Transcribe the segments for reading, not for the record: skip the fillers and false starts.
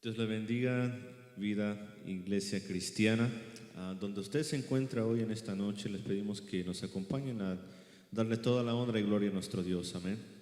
Dios le bendiga, vida, iglesia cristiana. Donde usted se encuentra hoy en esta noche, les pedimos que nos acompañen a darle toda la honra y gloria a nuestro Dios. Amén.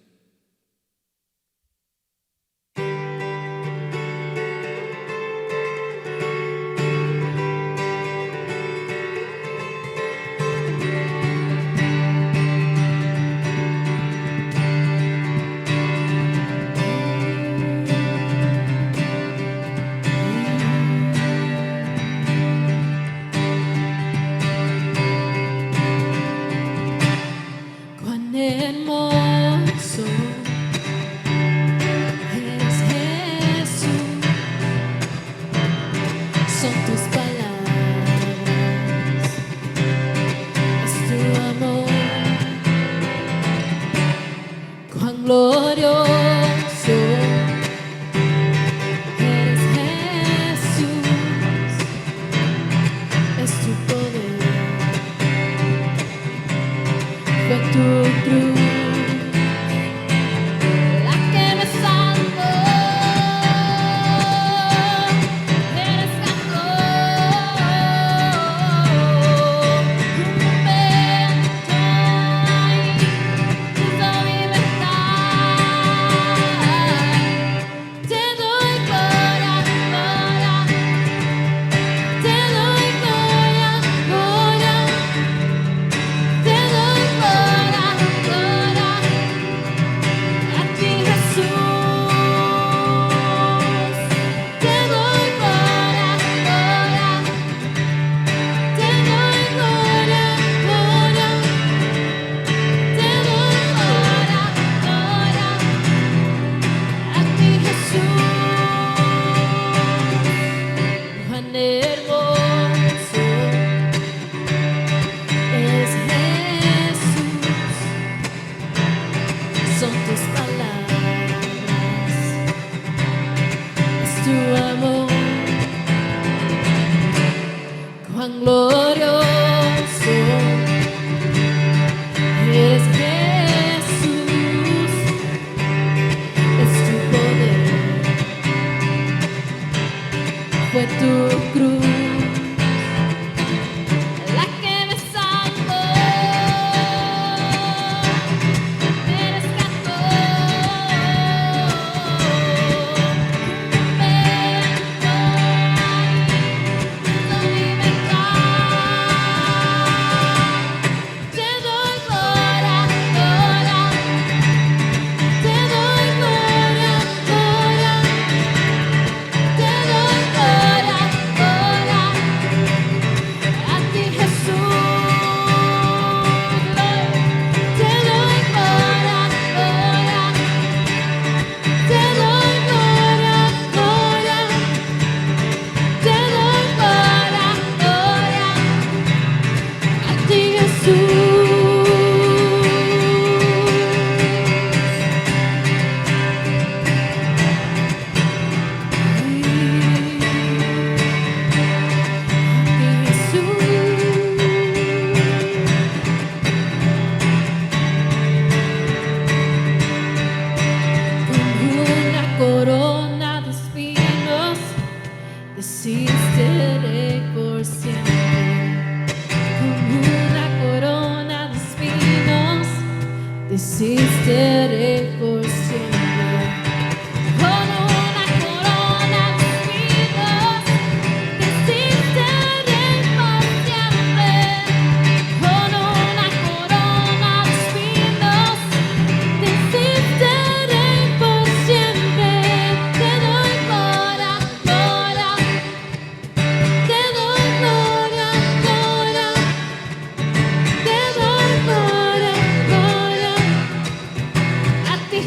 A ti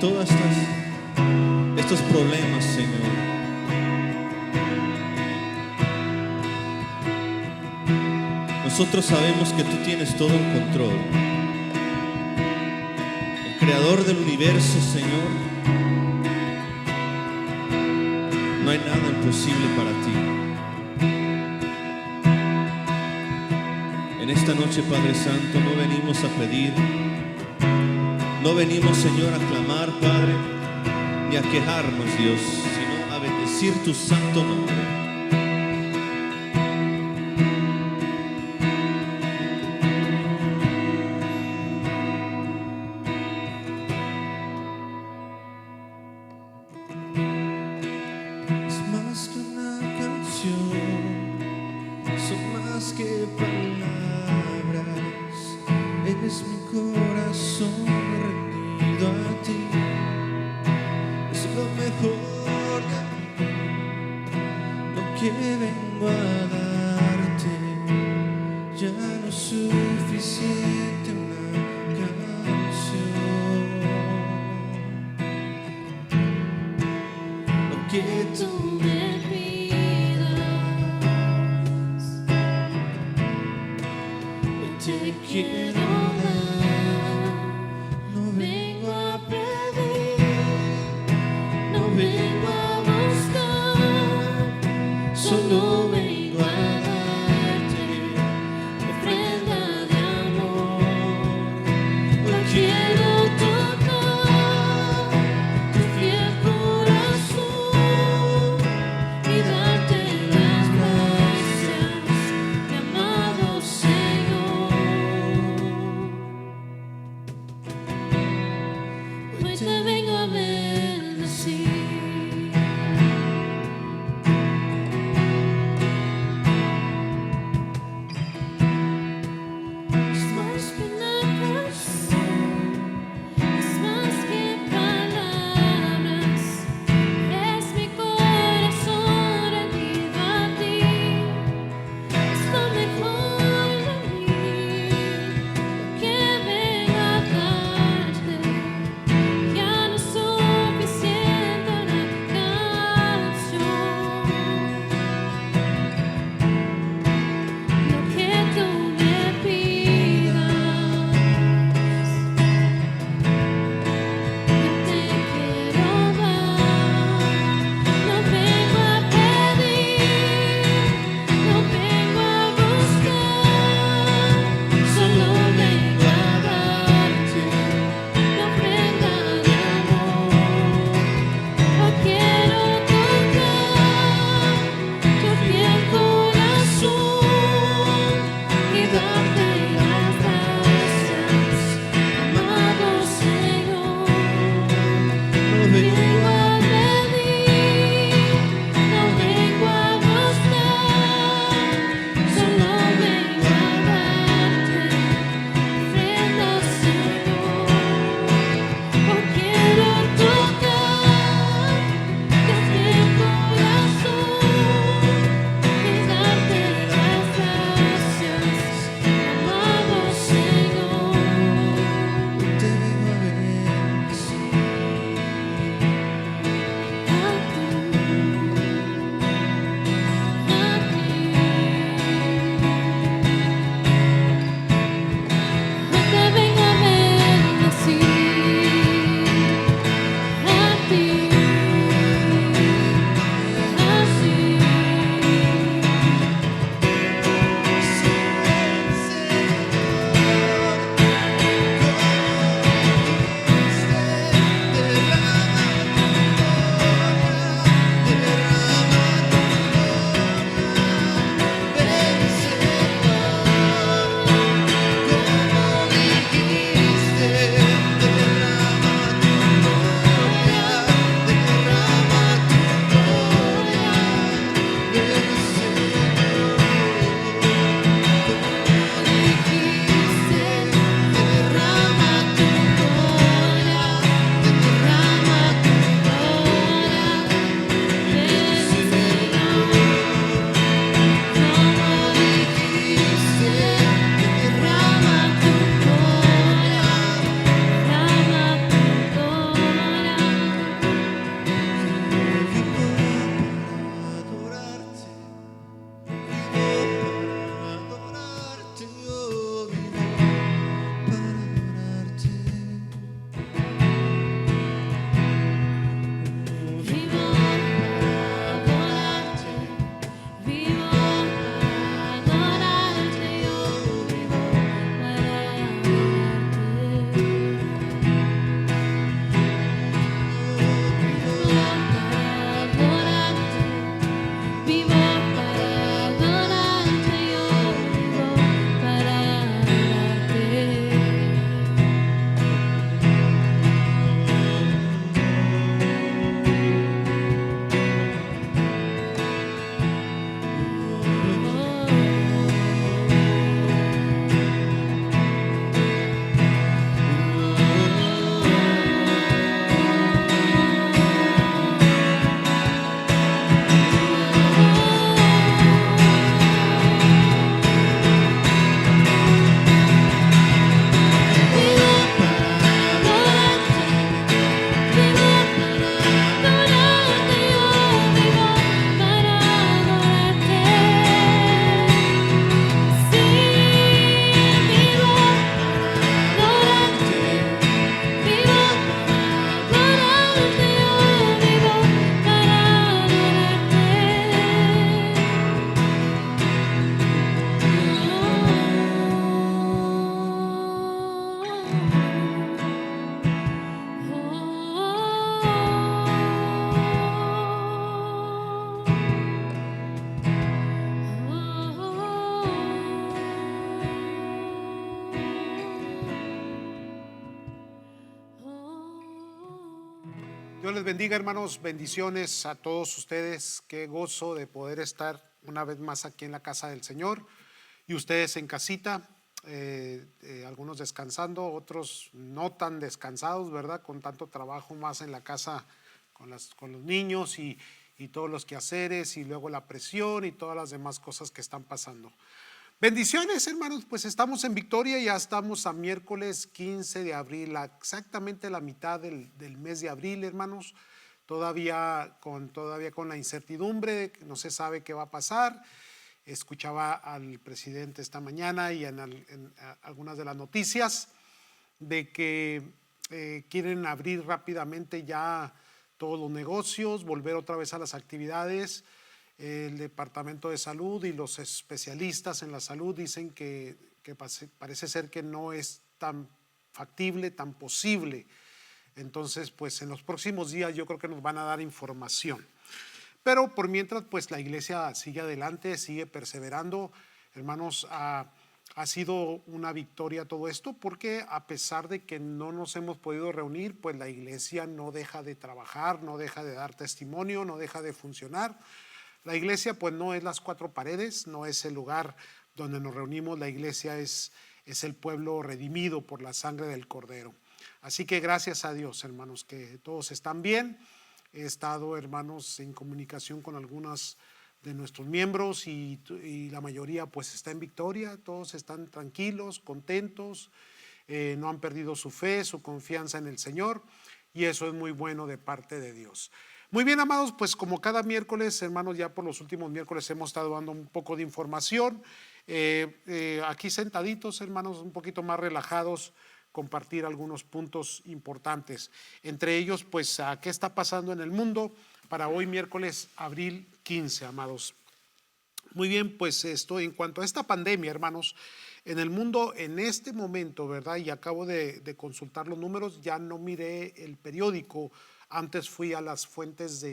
todos estos problemas, Señor. Nosotros sabemos que tú tienes todo el control. El creador del universo, Señor. No hay nada imposible para ti. En esta noche, Padre Santo, no venimos a pedir, no venimos, Señor, a clamar, Padre, ni a quejarnos, Dios, sino a bendecir tu santo nombre. Es más que una canción, son más que palabras, es mi corazón rendido a ti, es lo mejor de mí, lo que vengo a darte, ya no es suficiente una canción, lo que tú me pidas, te quiero dar. No vengo a pedir, no vengo a buscar, solo vengo a darte ofrenda de amor. Hoy quiero tocar tu fiel corazón y darte las gracias, mi amado Señor. Hoy te vengo a bendecir. Dios les bendiga, hermanos, bendiciones a todos ustedes. Qué gozo de poder estar una vez más aquí en la casa del Señor y ustedes en casita, algunos descansando, otros no tan descansados, ¿verdad? Con tanto trabajo más en la casa con los niños y todos los quehaceres y luego la presión y todas las demás cosas que están pasando. Bendiciones, hermanos, pues estamos en victoria, ya estamos a miércoles 15 de abril, exactamente la mitad del mes de abril, hermanos, todavía con la incertidumbre, no se sabe qué va a pasar. Escuchaba al presidente esta mañana y en algunas de las noticias de que quieren abrir rápidamente ya todos los negocios, volver otra vez a las actividades. El Departamento de Salud y los especialistas en la salud dicen que parece ser que no es tan factible, tan posible. Entonces, pues en los próximos días yo creo que nos van a dar información. Pero por mientras, pues la iglesia sigue adelante, sigue perseverando. Hermanos, ha sido una victoria todo esto, porque a pesar de que no nos hemos podido reunir, pues la iglesia no deja de trabajar, no deja de dar testimonio, no deja de funcionar. La iglesia pues no es las cuatro paredes, no es el lugar donde nos reunimos, la iglesia es el pueblo redimido por la sangre del Cordero. Así que gracias a Dios, hermanos, que todos están bien. He estado, hermanos, en comunicación con algunos de nuestros miembros y la mayoría pues está en victoria, todos están tranquilos, contentos, no han perdido su fe, su confianza en el Señor, y eso es muy bueno de parte de Dios. Muy bien, amados, pues como cada miércoles, hermanos, ya por los últimos miércoles hemos estado dando un poco de información, aquí sentaditos, hermanos, un poquito más relajados, compartir algunos puntos importantes, entre ellos pues a qué está pasando en el mundo para hoy miércoles abril 15, amados. Muy bien, pues esto en cuanto a esta pandemia, hermanos, en el mundo en este momento, ¿verdad? Y acabo de consultar los números, ya no miré el periódico, antes fui a las fuentes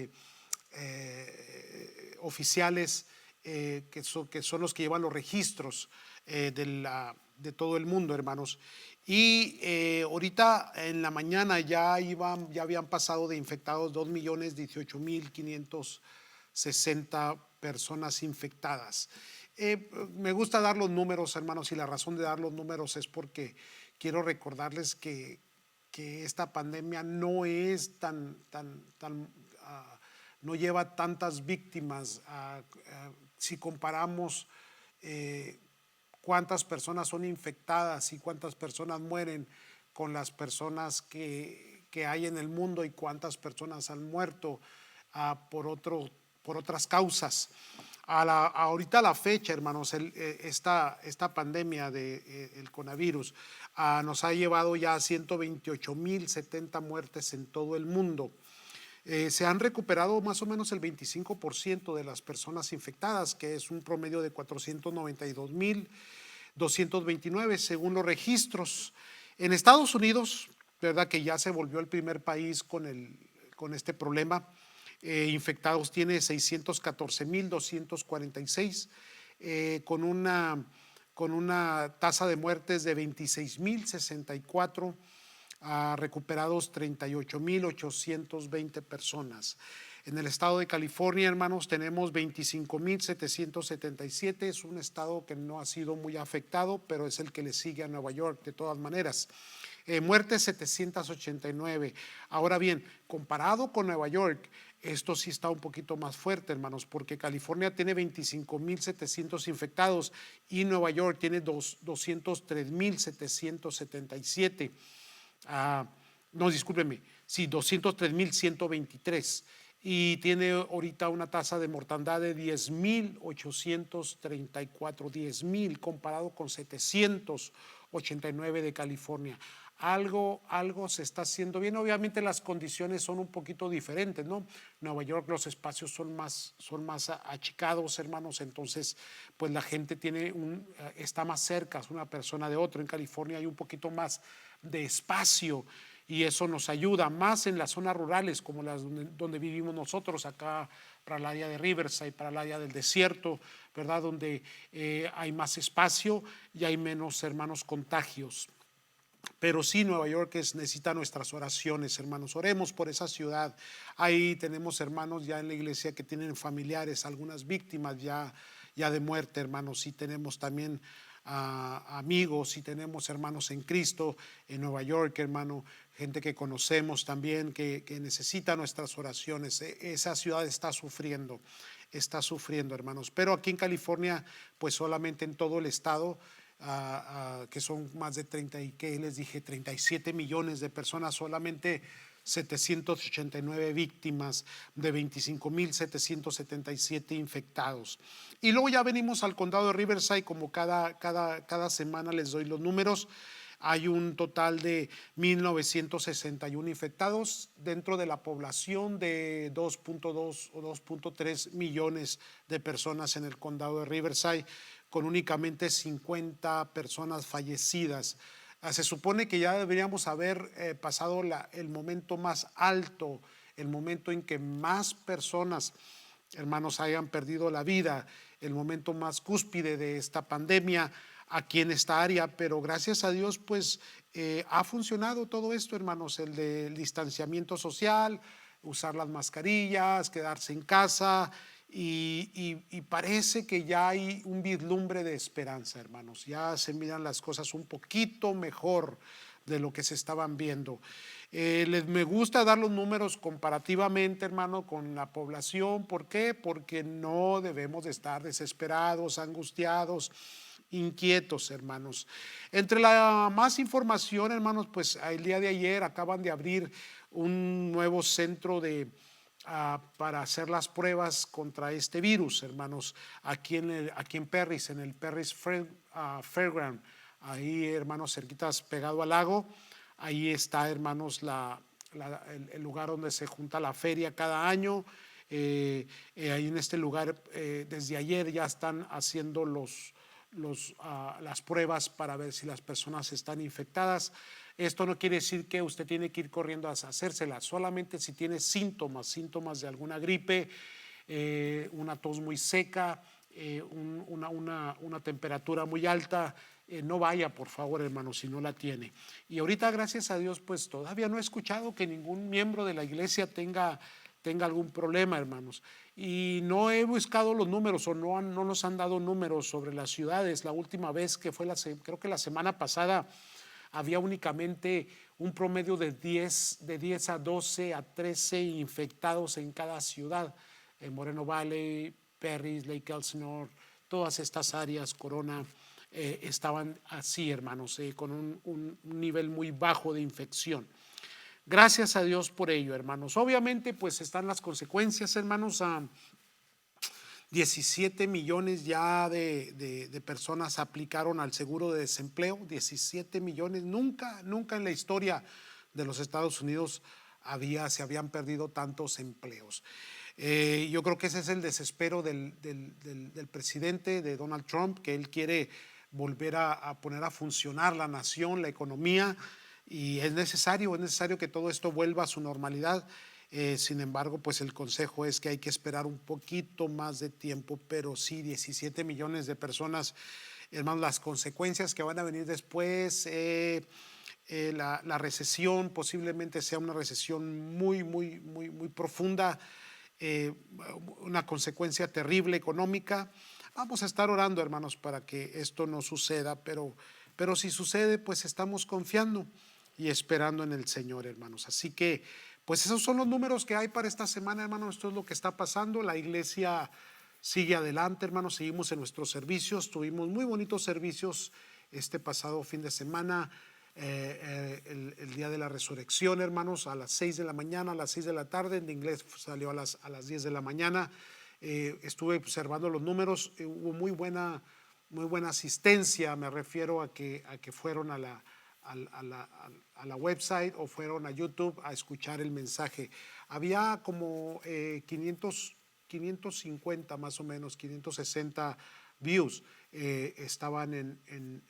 oficiales que son los que llevan los registros de todo el mundo, hermanos. Y ahorita en la mañana ya habían pasado de infectados 2.018.560 personas infectadas. Me gusta dar los números, hermanos, y la razón de dar los números es porque quiero recordarles que esta pandemia no es no lleva tantas víctimas. Si comparamos cuántas personas son infectadas y cuántas personas mueren con las personas que hay en el mundo y cuántas personas han muerto por otras causas. Ahorita la fecha, hermanos, esta pandemia del coronavirus nos ha llevado ya a 128.070 muertes en todo el mundo. Se han recuperado más o menos el 25% de las personas infectadas, que es un promedio de 492.229 según los registros. En Estados Unidos, verdad que ya se volvió el primer país con este problema. Infectados tiene 614.246 con una tasa de muertes de 26.064, recuperados 38.820 personas. En el estado de California, hermanos, tenemos 25.777, es un estado que no ha sido muy afectado, pero es el que le sigue a Nueva York de todas maneras. Muertes 789. Ahora bien, comparado con Nueva York, esto sí está un poquito más fuerte, hermanos, porque California tiene 25.700 infectados y Nueva York tiene 203.777. No, discúlpenme, sí, 203.123. Y tiene ahorita una tasa de mortandad de 10.834, 10.000 comparado con 789 de California. Algo se está haciendo bien. Obviamente las condiciones son un poquito diferentes, ¿no? Nueva York los espacios son más achicados, hermanos, entonces pues la gente está más cerca una persona de otra. En California hay un poquito más de espacio y eso nos ayuda más en las zonas rurales como las donde vivimos nosotros acá, para el área de Riverside, para el área del desierto, ¿verdad? Donde hay más espacio y hay menos, hermanos, contagios. Pero sí, Nueva York necesita nuestras oraciones, hermanos. Oremos por esa ciudad. Ahí tenemos hermanos ya en la iglesia que tienen familiares, algunas víctimas ya de muerte, hermanos. Y tenemos también amigos y tenemos hermanos en Cristo en Nueva York, hermano. Gente que conocemos también que necesita nuestras oraciones. Esa ciudad está sufriendo, hermanos. Pero aquí en California, pues solamente en todo el estado, que son más de 37 millones de personas, solamente 789 víctimas de 25,777 infectados. Y luego ya venimos al condado de Riverside, como cada semana les doy los números. Hay un total de 1,961 infectados dentro de la población de 2.2 o 2.3 millones de personas en el condado de Riverside, con únicamente 50 personas fallecidas. Se supone que ya deberíamos haber pasado el momento más alto, el momento en que más personas, hermanos, hayan perdido la vida, el momento más cúspide de esta pandemia aquí en esta área, pero gracias a Dios pues ha funcionado todo esto, hermanos, el del distanciamiento social, usar las mascarillas, quedarse en casa. Y parece que ya hay un vislumbre de esperanza, hermanos. Ya se miran las cosas un poquito mejor de lo que se estaban viendo. Me gusta dar los números comparativamente, hermano, con la población. ¿Por qué? Porque no debemos de estar desesperados, angustiados, inquietos, hermanos. Entre la más información, hermanos, pues el día de ayer acaban de abrir un nuevo centro para hacer las pruebas contra este virus, hermanos, aquí en Perris, en el Perris Fairground, ahí, hermanos, cerquitas pegado al lago. Ahí está, hermanos, el lugar donde se junta la feria cada año. Ahí en este lugar, desde ayer ya están haciendo las pruebas para ver si las personas están infectadas. Esto no quiere decir que usted tiene que ir corriendo a hacérsela, solamente si tiene síntomas de alguna gripe, una tos muy seca, una temperatura muy alta, no vaya, por favor, hermano, si no la tiene. Y ahorita, gracias a Dios, pues todavía no he escuchado que ningún miembro de la iglesia tenga algún problema, hermanos. Y no he buscado los números o no nos han dado números sobre las ciudades. La última vez que fue, creo que la semana pasada, había únicamente un promedio de 10 a 12 a 13 infectados en cada ciudad. En Moreno Valley, Perris, Lake Elsinore, todas estas áreas, Corona, estaban así, hermanos, con un nivel muy bajo de infección. Gracias a Dios por ello, hermanos. Obviamente, pues están las consecuencias, hermanos. 17 millones ya de personas aplicaron al seguro de desempleo. 17 millones. Nunca en la historia de los Estados Unidos se habían perdido tantos empleos. Yo creo que ese es el desespero del presidente, de Donald Trump, que él quiere volver a poner a funcionar la nación, la economía, y es necesario que todo esto vuelva a su normalidad. Sin embargo, pues el consejo es que hay que esperar un poquito más de tiempo, pero sí, 17 millones de personas, hermanos, las consecuencias que van a venir después, la recesión posiblemente sea una recesión muy profunda, una consecuencia terrible económica. Vamos a estar orando, hermanos, para que esto no suceda, pero si sucede, pues estamos confiando y esperando en el Señor, hermanos. Así que, pues esos son los números que hay para esta semana, hermanos. Esto es lo que está pasando. La iglesia sigue adelante, hermanos. Seguimos en nuestros servicios. Tuvimos muy bonitos servicios este pasado fin de semana, el día de la resurrección, hermanos, a las 6 de la mañana, a las 6 de la tarde. En inglés salió a las 10 de la mañana. Estuve observando los números. Hubo muy buena asistencia. Me refiero a que fueron a la website o fueron a YouTube a escuchar el mensaje. Había como 550 más o menos, 560 views. Estaban en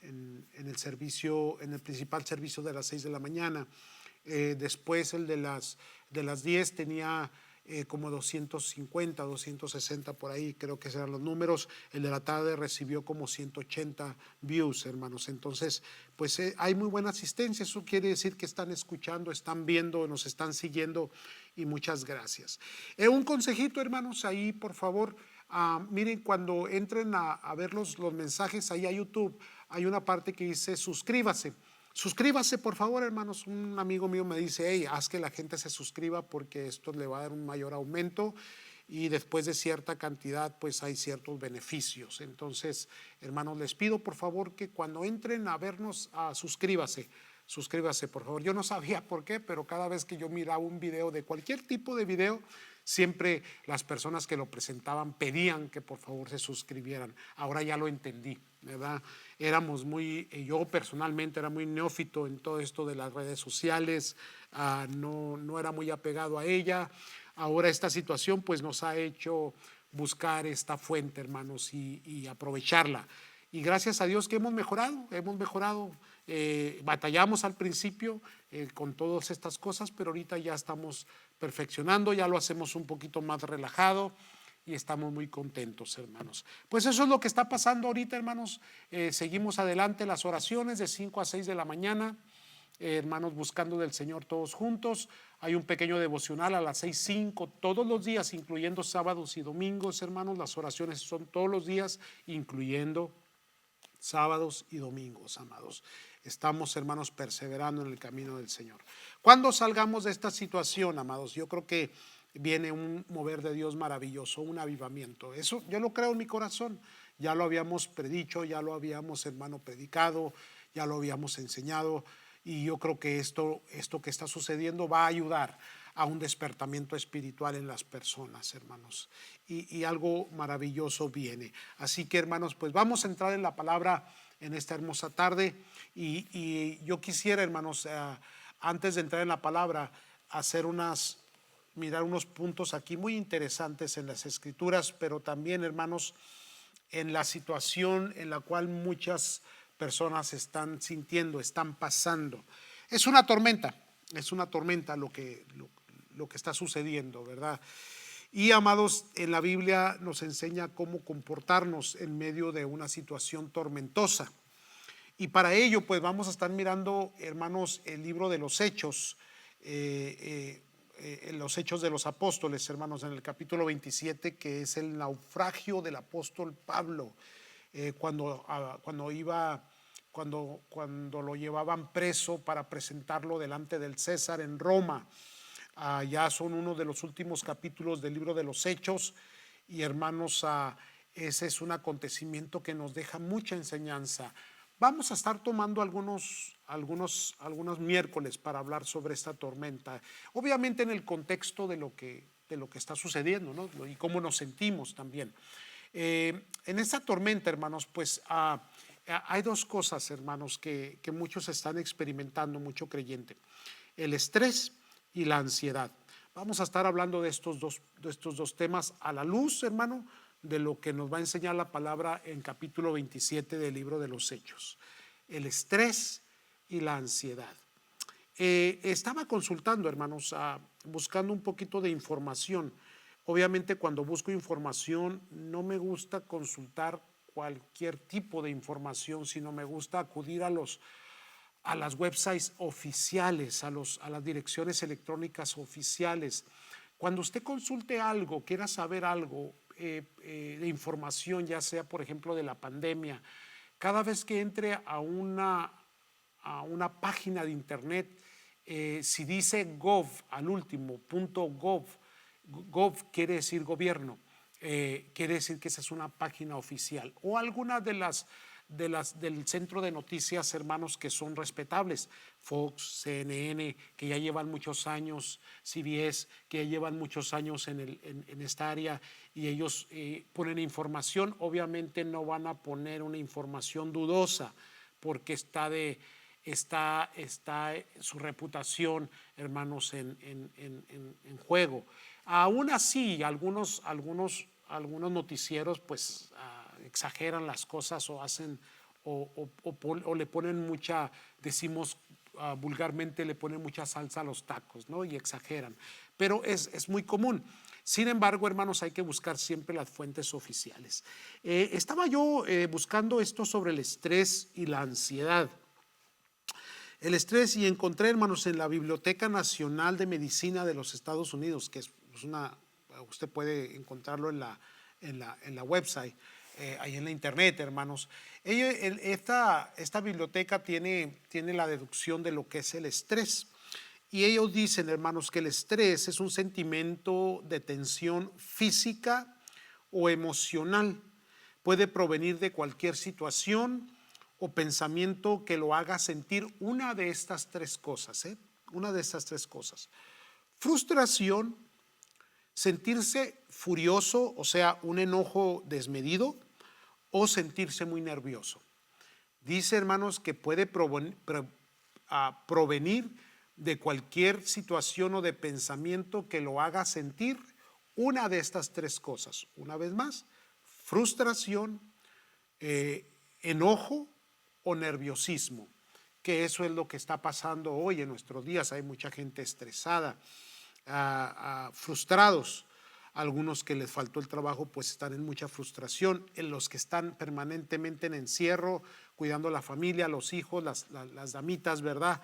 el servicio, en el principal servicio de las 6 de la mañana. Después el de las 10 tenía como 250, 260 por ahí, creo que serán los números. El de la tarde recibió como 180 views, hermanos. Entonces, pues hay muy buena asistencia. Eso quiere decir que están escuchando, están viendo, nos están siguiendo, y muchas gracias. Un consejito, hermanos, ahí por favor, miren, cuando entren a ver los mensajes ahí a YouTube, hay una parte que dice suscríbase. Suscríbase, por favor, hermanos. Un amigo mío me dice, hey, haz que la gente se suscriba porque esto le va a dar un mayor aumento, y después de cierta cantidad pues hay ciertos beneficios. Entonces, hermanos, les pido por favor que cuando entren a vernos, suscríbase. Suscríbase, por favor. Yo no sabía por qué, pero cada vez que yo miraba un video, de cualquier tipo de video, siempre las personas que lo presentaban pedían que por favor se suscribieran. Ahora ya lo entendí, ¿verdad? Yo personalmente era muy neófito en todo esto de las redes sociales, no era muy apegado a ella. Ahora esta situación pues nos ha hecho buscar esta fuente, hermanos, y aprovecharla. Y gracias a Dios que hemos mejorado. Batallamos al principio con todas estas cosas, pero ahorita ya estamos perfeccionando, ya lo hacemos un poquito más relajado y estamos muy contentos, hermanos. Pues eso es lo que está pasando ahorita, hermanos. Seguimos adelante las oraciones de 5 a 6 de la mañana, hermanos, buscando del Señor todos juntos. Hay un pequeño devocional a las 6:05 todos los días, incluyendo sábados y domingos, hermanos. Las oraciones son todos los días, incluyendo sábados y domingos, amados. Estamos, hermanos, perseverando en el camino del Señor. Cuando salgamos de esta situación, amados, yo creo que viene un mover de Dios maravilloso, un avivamiento. Eso yo lo creo en mi corazón. Ya lo habíamos predicho, ya lo habíamos, hermano, predicado, ya lo habíamos enseñado, y yo creo que esto que está sucediendo va a ayudar a un despertamiento espiritual en las personas, hermanos, y algo maravilloso viene. Así que, hermanos, pues vamos a entrar en la palabra en esta hermosa tarde, y yo quisiera, hermanos, antes de entrar en la palabra, mirar unos puntos aquí muy interesantes en las Escrituras, pero también, hermanos, en la situación en la cual muchas personas están sintiendo, están pasando. Es una tormenta lo que está sucediendo, ¿verdad? Y, amados, en la Biblia nos enseña cómo comportarnos en medio de una situación tormentosa. Y para ello, pues vamos a estar mirando, hermanos, el libro de los Hechos, los Hechos de los Apóstoles, hermanos, en el capítulo 27, que es el naufragio del apóstol Pablo, cuando lo llevaban preso para presentarlo delante del César en Roma. Ya son uno de los últimos capítulos del libro de los Hechos, y, hermanos, ese es un acontecimiento que nos deja mucha enseñanza. Vamos a estar tomando algunos miércoles para hablar sobre esta tormenta, obviamente en el contexto de lo que está sucediendo, ¿no? Y cómo nos sentimos también. En esta tormenta, hermanos, pues hay dos cosas, hermanos, que muchos están experimentando, mucho creyente: el estrés y la ansiedad. Vamos a estar hablando de estos dos temas a la luz, hermano, de lo que nos va a enseñar la palabra en capítulo 27 del libro de los Hechos: el estrés y la ansiedad. Estaba consultando, hermanos, buscando un poquito de información. Obviamente, cuando busco información, no me gusta consultar cualquier tipo de información, sino me gusta acudir a las websites oficiales, a las direcciones electrónicas oficiales. Cuando usted consulte algo, quiera saber algo de información, ya sea, por ejemplo, de la pandemia, cada vez que entre a una página de internet, si dice gov al último, .gov quiere decir gobierno, quiere decir que esa es una página oficial, o alguna del centro de noticias, hermanos, que son respetables: Fox, CNN, que ya llevan muchos años, CBS, que ya llevan muchos años en esta área, y ellos ponen información. Obviamente no van a poner una información dudosa, porque está su reputación, hermanos, en juego. Aún así, algunos noticieros pues exageran las cosas, o hacen o le ponen mucha, decimos vulgarmente le ponen mucha salsa a los tacos, ¿no? Y exageran, pero es muy común. Sin embargo, hermanos, hay que buscar siempre las fuentes oficiales. Estaba yo buscando esto sobre el estrés y la ansiedad. El estrés, y encontré, hermanos, en la Biblioteca Nacional de Medicina de los Estados Unidos, que es usted puede encontrarlo en la website, ahí en la internet, hermanos. Esta biblioteca tiene la deducción de lo que es el estrés. Y ellos dicen, hermanos, que el estrés es un sentimiento de tensión física o emocional. Puede provenir de cualquier situación o pensamiento que lo haga sentir una de estas tres cosas, una de estas tres cosas. Frustración, sentirse furioso, o sea, un enojo desmedido, o sentirse muy nervioso. Dice, hermanos, que puede provenir de cualquier situación o de pensamiento que lo haga sentir una de estas tres cosas. Una vez más, frustración, enojo o nerviosismo, que eso es lo que está pasando hoy en nuestros días. Hay mucha gente estresada, frustrados. Algunos que les faltó el trabajo pues están en mucha frustración. En los que están permanentemente en encierro, cuidando a la familia, los hijos, las damitas, ¿verdad?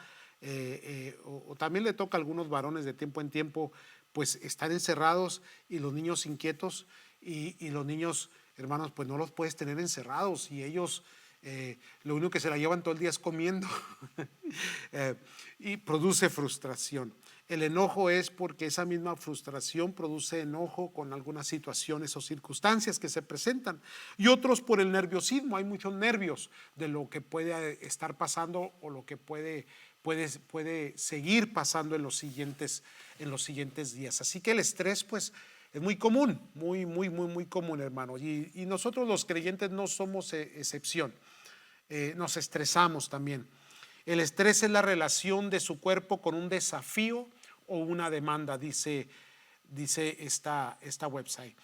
O también le toca a algunos varones de tiempo en tiempo, pues están encerrados y los niños inquietos y los niños, hermanos, pues no los puedes tener encerrados y ellos lo único que se la llevan todo el día es comiendo y produce frustración. El enojo es porque esa misma frustración produce enojo con algunas situaciones o circunstancias que se presentan, y otros por el nerviosismo. Hay muchos nervios de lo que puede estar pasando o lo que puede seguir pasando en los siguientes días. Así que el estrés pues es muy común, muy común, hermano, y nosotros los creyentes no somos excepción. Nos estresamos también. El estrés es la relación de su cuerpo con un desafío o una demanda, dice esta website.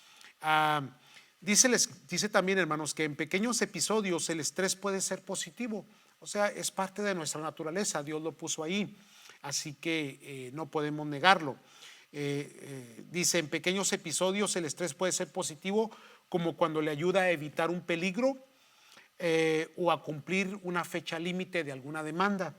Dice también, hermanos, que en pequeños episodios el estrés puede ser positivo. O sea, es parte de nuestra naturaleza, Dios lo puso ahí, así que no podemos negarlo. Dice, en pequeños episodios el estrés puede ser positivo, como cuando le ayuda a evitar un peligro o a cumplir una fecha límite de alguna demanda.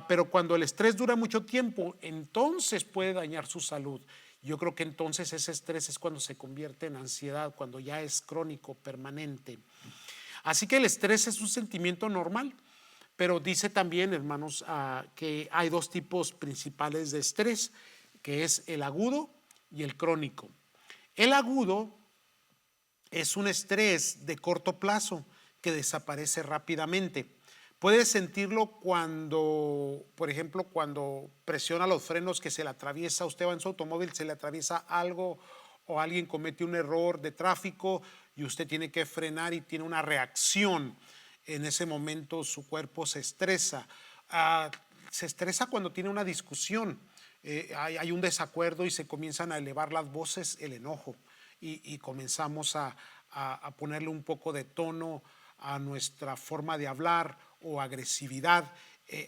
Pero cuando el estrés dura mucho tiempo, entonces puede dañar su salud. Yo creo que entonces ese estrés es cuando se convierte en ansiedad, cuando ya es crónico, permanente. Así que el estrés es un sentimiento normal, pero dice también, hermanos, que hay dos tipos principales de estrés, que es el agudo y el crónico. El agudo es un estrés de corto plazo que desaparece rápidamente. Puedes sentirlo cuando, por ejemplo, cuando presiona los frenos, que se le atraviesa, usted va en su automóvil, se le atraviesa algo o alguien comete un error de tráfico y usted tiene que frenar y tiene una reacción. En ese momento su cuerpo se estresa. Se estresa cuando tiene una discusión, hay un desacuerdo y se comienzan a elevar las voces, el enojo, y comenzamos a ponerle un poco de tono a nuestra forma de hablar o agresividad.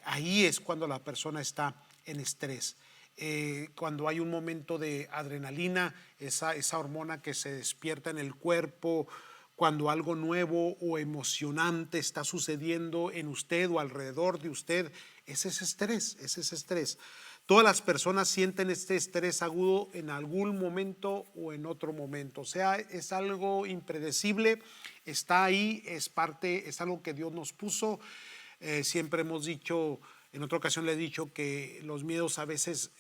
Ahí es cuando la persona está en estrés. Cuando hay un momento de adrenalina, esa hormona que se despierta en el cuerpo, cuando algo nuevo o emocionante está sucediendo en usted o alrededor de usted, ese es estrés. Todas las personas sienten este estrés agudo en algún momento o en otro momento. O sea, es algo impredecible, está ahí, es algo que Dios nos puso. Siempre hemos dicho, en otra ocasión le he dicho que los miedos a veces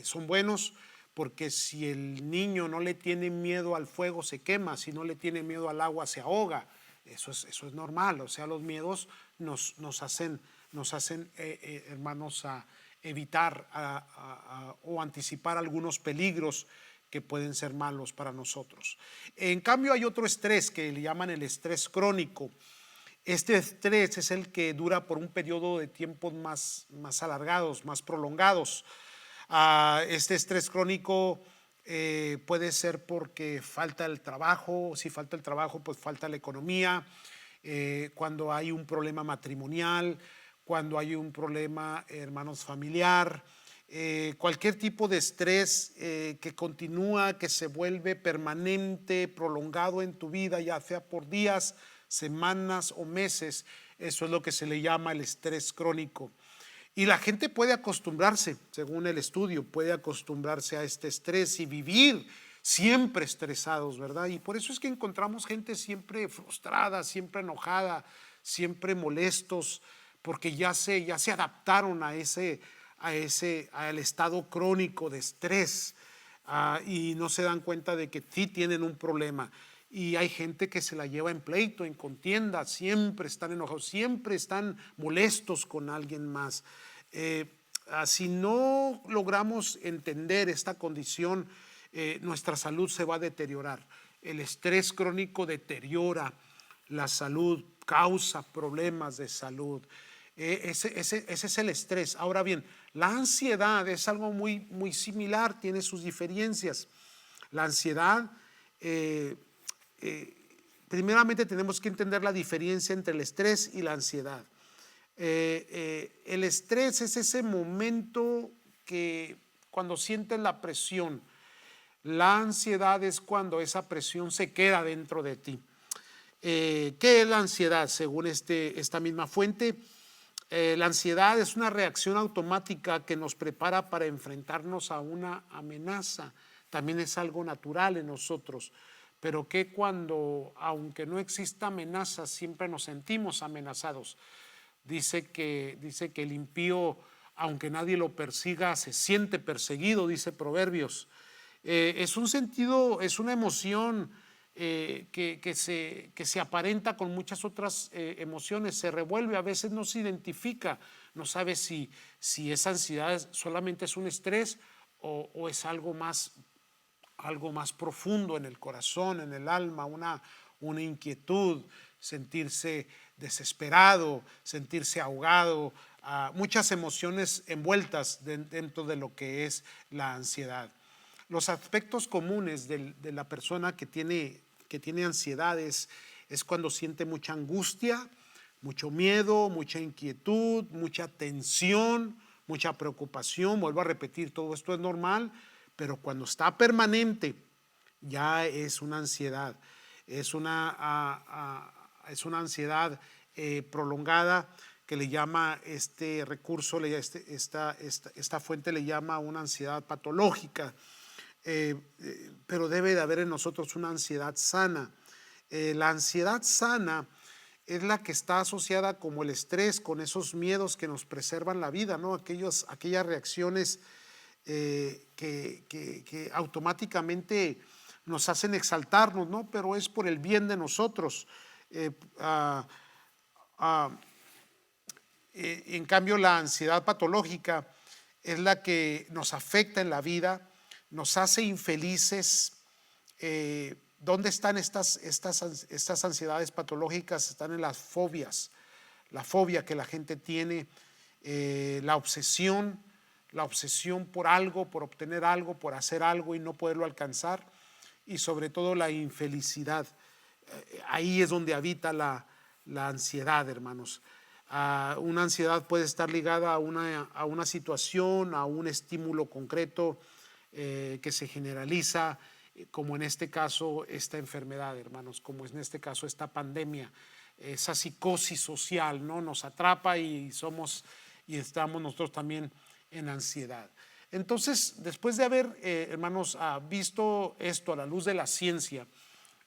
son buenos, porque si el niño no le tiene miedo al fuego se quema, si no le tiene miedo al agua se ahoga. Eso es normal. O sea, los miedos nos hacen hermanos, a evitar o anticipar algunos peligros que pueden ser malos para nosotros. En cambio, hay otro estrés que le llaman el estrés crónico. Este estrés es el que dura por un periodo de tiempos más alargados, más prolongados. Este estrés crónico puede ser porque falta el trabajo. Si falta el trabajo, pues falta la economía. Cuando hay un problema matrimonial, cuando hay un problema, hermanos, familiar, cualquier tipo de estrés que continúa, que se vuelve permanente, prolongado en tu vida, ya sea por días, semanas o meses. Eso es lo que se le llama el estrés crónico. Y la gente puede acostumbrarse, según el estudio, puede acostumbrarse a este estrés y vivir siempre estresados, ¿verdad? Y por eso es que encontramos gente siempre frustrada, siempre enojada, siempre molestos, porque ya se adaptaron al estado crónico de estrés, y no se dan cuenta de que sí tienen un problema. Y hay gente que se la lleva en pleito, en contienda, siempre están enojados, siempre están molestos con alguien más. Si no logramos entender esta condición, nuestra salud se va a deteriorar. El estrés crónico deteriora la salud, causa problemas de salud. Ese es el estrés. Ahora bien, la ansiedad es algo muy, muy similar, tiene sus diferencias. La ansiedad, primeramente tenemos que entender la diferencia entre el estrés y la ansiedad. El estrés es ese momento que cuando sientes la presión. La ansiedad es cuando esa presión se queda dentro de ti. ¿Qué es la ansiedad? Según esta misma fuente, la ansiedad es una reacción automática que nos prepara para enfrentarnos a una amenaza. También es algo natural en nosotros, pero que cuando, aunque no exista amenaza, siempre nos sentimos amenazados. Dice que el impío, aunque nadie lo persiga, se siente perseguido, dice Proverbios. Es un sentido, es una emoción que se aparenta con muchas otras emociones, se revuelve, a veces no se identifica, no sabe si esa ansiedad solamente es un estrés o es algo más profundo en el corazón, en el alma, una inquietud, sentirse desesperado, sentirse ahogado, muchas emociones envueltas dentro de lo que es la ansiedad. Los aspectos comunes de la persona que tiene ansiedad es cuando siente mucha angustia, mucho miedo, mucha inquietud, mucha tensión, mucha preocupación. Vuelvo a repetir, todo esto es normal, pero cuando está permanente ya es una ansiedad. Es una ansiedad prolongada que le llama este recurso, esta fuente le llama una ansiedad patológica. Pero debe de haber en nosotros una ansiedad sana. La ansiedad sana es la que está asociada como el estrés, con esos miedos que nos preservan la vida, ¿no? Aquellas reacciones que automáticamente nos hacen exaltarnos, ¿no? Pero es por el bien de nosotros. En cambio, la ansiedad patológica es la que nos afecta en la vida, nos hace infelices. ¿Dónde están estas ansiedades patológicas? Están en las fobias. La fobia que la gente tiene, la obsesión por algo, por obtener algo, por hacer algo y no poderlo alcanzar, y sobre todo la infelicidad. Ahí es donde habita la ansiedad, hermanos. Una ansiedad puede estar ligada a una situación, a un estímulo concreto que se generaliza, como en este caso esta enfermedad, hermanos, como en este caso esta pandemia, esa psicosis social, ¿no? Nos atrapa y estamos nosotros también en ansiedad. Entonces, después de haber, hermanos, visto esto a la luz de la ciencia,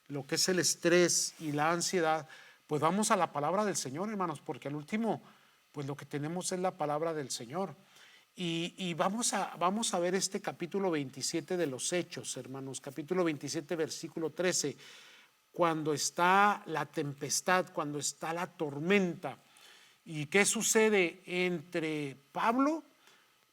lo que es el estrés y la ansiedad, pues vamos a la palabra del Señor, hermanos, porque al último, pues lo que tenemos es la palabra del Señor. Y vamos a ver este capítulo 27 de los Hechos, hermanos, capítulo 27, versículo 13, cuando está la tempestad, cuando está la tormenta. ¿Y qué sucede entre Pablo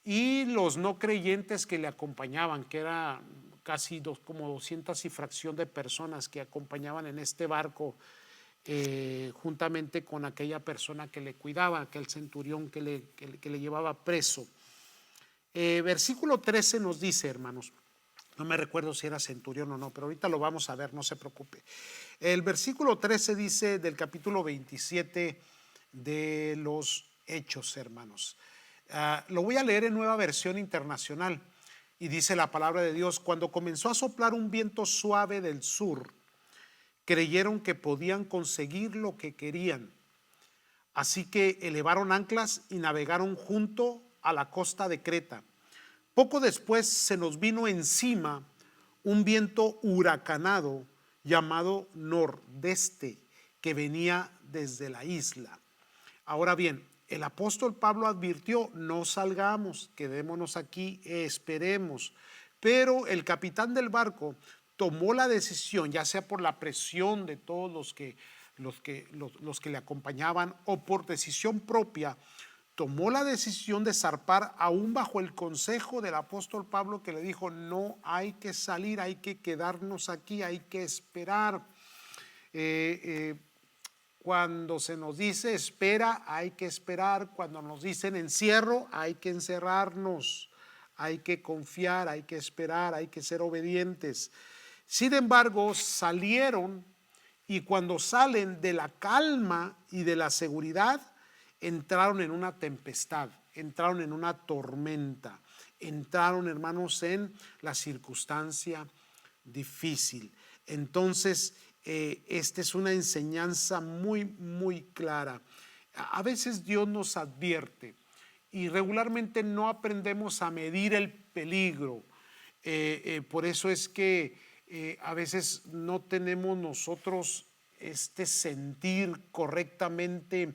y los no creyentes que le acompañaban, que era casi como 200 y fracción de personas que acompañaban en este barco, juntamente con aquella persona que le cuidaba, aquel centurión que le llevaba preso? Versículo 13 nos dice, hermanos, no me recuerdo si era centurión o no, pero ahorita lo vamos a ver, no se preocupe. El versículo 13 dice del capítulo 27 de los Hechos, hermanos. Lo voy a leer en Nueva Versión Internacional y dice la palabra de Dios: cuando comenzó a soplar un viento suave del sur, creyeron que podían conseguir lo que querían. Así que elevaron anclas y navegaron junto a la costa de Creta. Poco después se nos vino encima un viento huracanado llamado nordeste, que venía desde la isla. Ahora bien, el apóstol Pablo advirtió: no salgamos, quedémonos aquí, esperemos. Pero el capitán del barco tomó la decisión, ya sea por la presión de todos los que le acompañaban o por decisión propia, tomó la decisión de zarpar, aún bajo el consejo del apóstol Pablo, que le dijo: no hay que salir, hay que quedarnos aquí, hay que esperar. Cuando se nos dice espera, hay que esperar. Cuando nos dicen encierro, hay que encerrarnos, hay que confiar, hay que esperar, hay que ser obedientes. Sin embargo, salieron, y cuando salen de la calma y de la seguridad, entraron en una tempestad, entraron en una tormenta, entraron, hermanos, en la circunstancia difícil. Entonces, esta es una enseñanza muy, muy clara. A veces Dios nos advierte y regularmente no aprendemos a medir el peligro. Por eso es que a veces no tenemos nosotros este sentir correctamente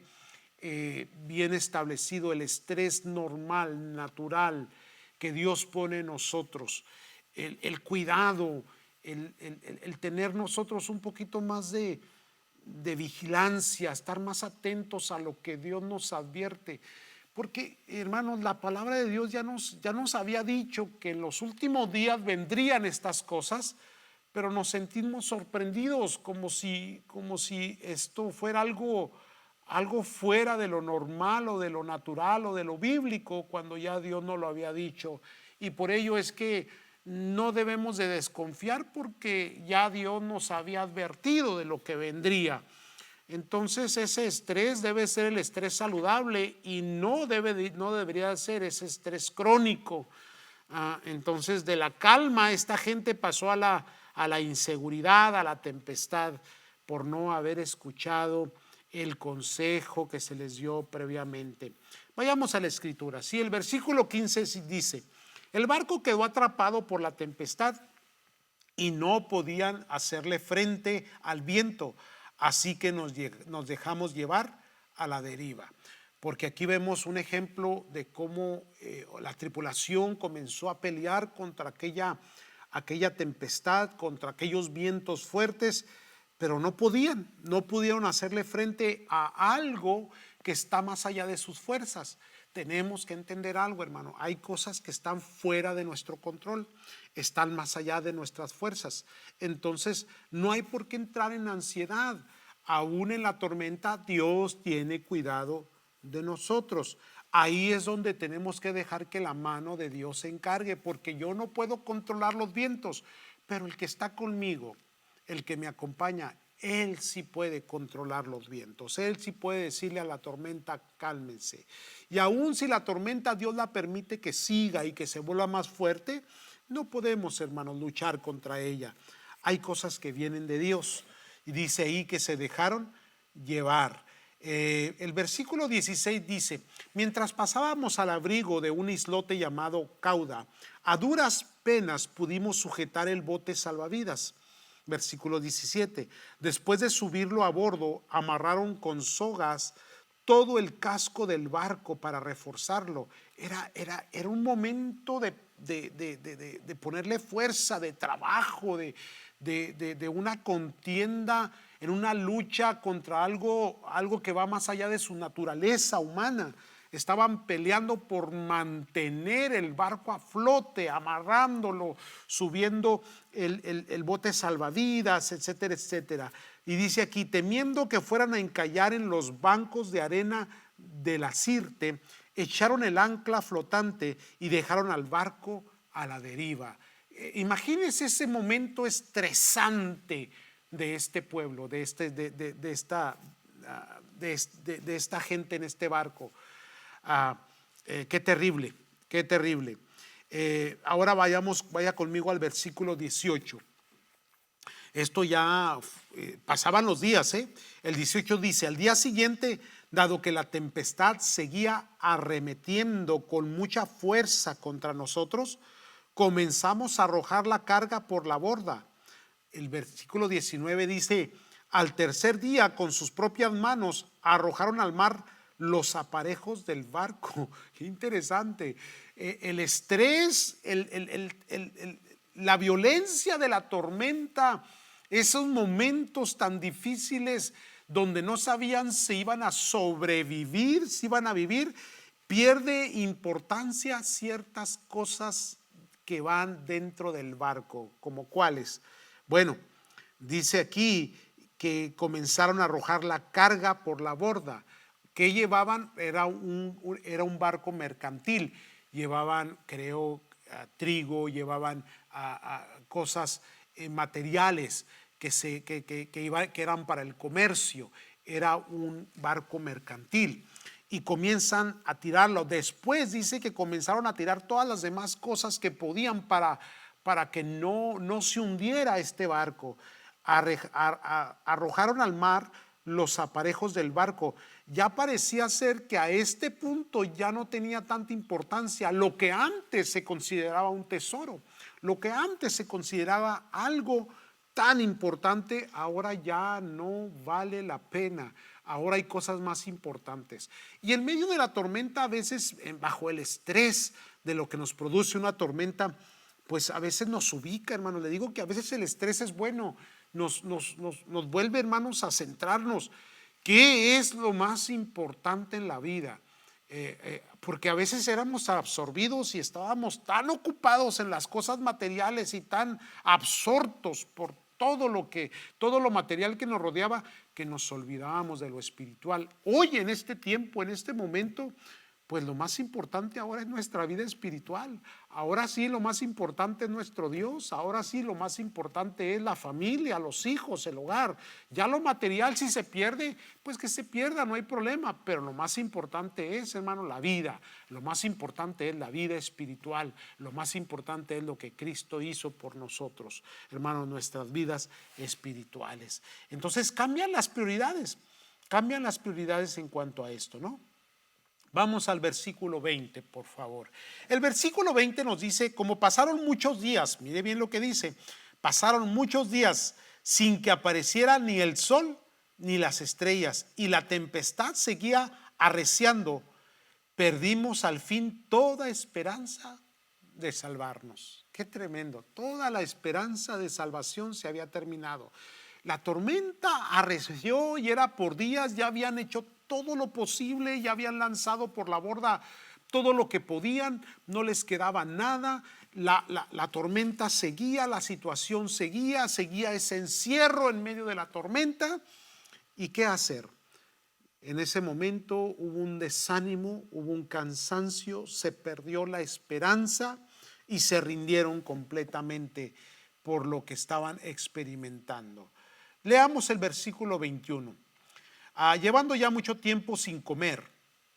bien establecido, el estrés normal, natural que Dios pone en nosotros, el cuidado, el tener nosotros un poquito más de vigilancia, estar más atentos a lo que Dios nos advierte. Porque, hermanos, la palabra de Dios ya nos había dicho que en los últimos días vendrían estas cosas, pero nos sentimos sorprendidos, como si esto fuera algo fuera de lo normal o de lo natural o de lo bíblico, cuando ya Dios nos lo había dicho. Y por ello es que no debemos de desconfiar, porque ya Dios nos había advertido de lo que vendría. Entonces ese estrés debe ser el estrés saludable y no debería ser ese estrés crónico. Entonces, de la calma, esta gente pasó a la inseguridad, a la tempestad, por no haber escuchado el consejo que se les dio previamente. Vayamos a la escritura. Sí, el versículo 15 dice: el barco quedó atrapado por la tempestad y no podían hacerle frente al viento, así que nos dejamos llevar a la deriva. Porque aquí vemos un ejemplo de cómo la tripulación comenzó a pelear contra aquella tempestad, contra aquellos vientos fuertes, pero no pudieron hacerle frente a algo que está más allá de sus fuerzas. Tenemos que entender algo, hermano: hay cosas que están fuera de nuestro control, están más allá de nuestras fuerzas. Entonces no hay por qué entrar en ansiedad. Aún en la tormenta, Dios tiene cuidado de nosotros. Ahí es donde tenemos que dejar que la mano de Dios se encargue, porque yo no puedo controlar los vientos, pero el que está conmigo, el que me acompaña, Él sí puede controlar los vientos. Él sí puede decirle a la tormenta: cálmense. Y aún si la tormenta Dios la permite que siga y que se vuelva más fuerte, no podemos, hermanos, luchar contra ella. Hay cosas que vienen de Dios, y dice ahí que se dejaron llevar. El versículo 16 dice: mientras pasábamos al abrigo de un islote llamado Cauda, a duras penas pudimos sujetar el bote salvavidas. Versículo 17: después de subirlo a bordo, amarraron con sogas todo el casco del barco para reforzarlo. Era un momento de ponerle fuerza, de trabajo, de una contienda, en una lucha contra algo que va más allá de su naturaleza humana. Estaban peleando por mantener el barco a flote, amarrándolo, subiendo el bote salvavidas, etcétera, etcétera. Y dice aquí: temiendo que fueran a encallar en los bancos de arena de la Sirte, echaron el ancla flotante y dejaron al barco a la deriva. Imagínense ese momento estresante de este pueblo, de esta gente en este barco. Qué terrible, qué terrible. Ahora vaya conmigo al versículo 18. Esto ya pasaban los días, ¿eh? El 18 dice: al día siguiente, dado que la tempestad seguía arremetiendo con mucha fuerza contra nosotros, comenzamos a arrojar la carga por la borda. El versículo 19 dice: al tercer día, con sus propias manos, arrojaron al mar los aparejos del barco. Qué interesante. El estrés, la violencia de la tormenta, esos momentos tan difíciles donde no sabían si iban a sobrevivir, si iban a vivir, pierde importancia ciertas cosas que van dentro del barco. ¿Como cuáles? Bueno, dice aquí que comenzaron a arrojar la carga por la borda. ¿Qué llevaban? Era un barco mercantil. Llevaban, creo, trigo, llevaban cosas materiales que eran para el comercio. Era un barco mercantil. Y comienzan a tirarlo. Después dice que comenzaron a tirar todas las demás cosas que podían para que no se hundiera este barco. Arrojaron al mar los aparejos del barco. Ya parecía ser que a este punto ya no tenía tanta importancia lo que antes se consideraba un tesoro, lo que antes se consideraba algo tan importante, ahora ya no vale la pena. Ahora hay cosas más importantes. Y en medio de la tormenta, a veces bajo el estrés de lo que nos produce una tormenta, pues a veces nos ubica, hermanos. Le digo que a veces el estrés es bueno, nos vuelve, hermanos, a centrarnos. ¿Qué es lo más importante en la vida? Porque a veces éramos absorbidos y estábamos tan ocupados en las cosas materiales y tan absortos por todo lo material que nos rodeaba, que nos olvidábamos de lo espiritual. Hoy, en este tiempo, en este momento, pues lo más importante ahora es nuestra vida espiritual. Ahora sí, lo más importante es nuestro Dios. Ahora sí, lo más importante es la familia, los hijos, el hogar. Ya lo material, si se pierde, pues que se pierda, no hay problema. Pero lo más importante es, hermano, la vida. Lo más importante es la vida espiritual. Lo más importante es lo que Cristo hizo por nosotros, hermano, nuestras vidas espirituales. Entonces cambian las prioridades en cuanto a esto, ¿no? Vamos al versículo 20, por favor. El versículo 20 nos dice: como pasaron muchos días, mire bien lo que dice, pasaron muchos días sin que apareciera ni el sol ni las estrellas, y la tempestad seguía arreciando, perdimos al fin toda esperanza de salvarnos. Qué tremendo, toda la esperanza de salvación se había terminado. La tormenta arreció y era por días, ya habían hecho todo lo posible, ya habían lanzado por la borda todo lo que podían, no les quedaba nada. La tormenta seguía, la situación seguía ese encierro en medio de la tormenta. ¿Y qué hacer? En ese momento hubo un desánimo, hubo un cansancio, se perdió la esperanza y se rindieron completamente por lo que estaban experimentando. Leamos el versículo 21. Llevando ya mucho tiempo sin comer,